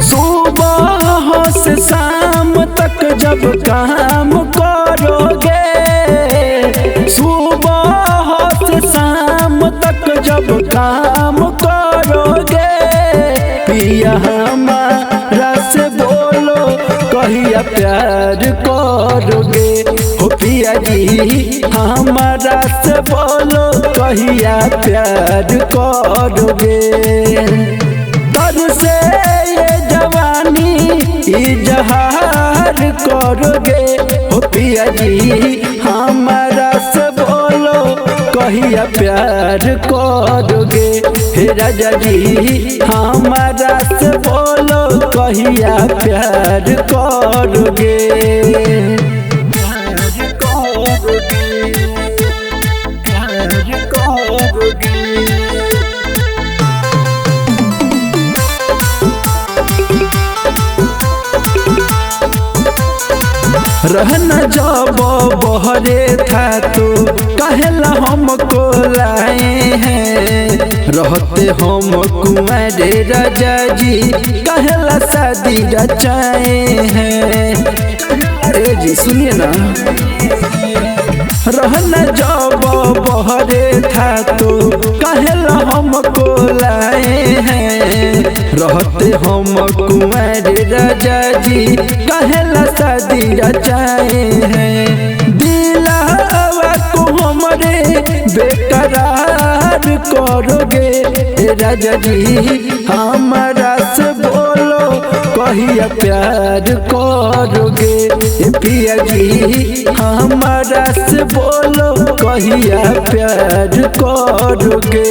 सुबह से शाम तक जब काम करोगे, सुबह से शाम तक जब काम करोगे, पिया हमारा से बोलो कहिया प्यार करोगे। हो पिया जी हमारा से बोलो कहिया प्यार करोगे। तर से ये जवानी इजहार करोगे। हो पिया जी हमारा से बोलो कहिया प्यार करोगे। हे राजा जी हमारा से बोलो कहिया प्यार करोगे। रहना जब बहरे था तो कहेला हमको लाए हैं, रहते हम कुंवारे राजा जी कहेला शादी रचाए हैं। ए जी सुनिए ना, रहना जब बहरे था तो कहेला हमको लाए हैं, रहते हम कुंवारे राजा जी कहेला शादी रचाए हैं। दिलावा को हमरे बेकरार करोगे। राजा जी हमारा से बोलो कहिया प्यार करोगे। पिया जी हमारा से बोलो कहिया प्यार करोगे।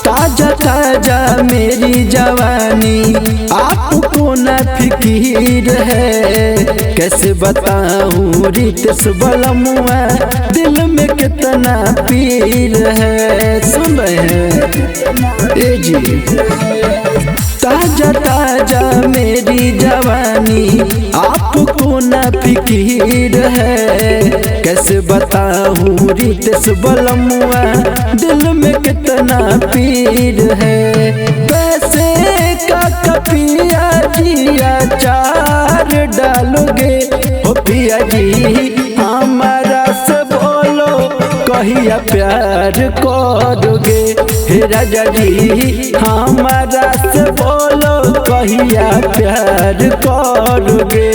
ताजा ताजा मेरी जवानी आपको न फिकीर है, कैसे बताऊं रितेश बलमुआ दिल में कितना पीर है। सुन रहे हैं ए जी, ताजा ताजा मेरी जवानी आपको न फिकीर है, कैसे बताऊं रितेश बलमुआ दिल में कितना पीर है। पैसे का कपिया जिया चार डालोगे। हो पिया जी हमारा से बोलो कहिया प्यार करोगे। हे राजा जी हमारा से बोलो कहिया प्यार करोगे।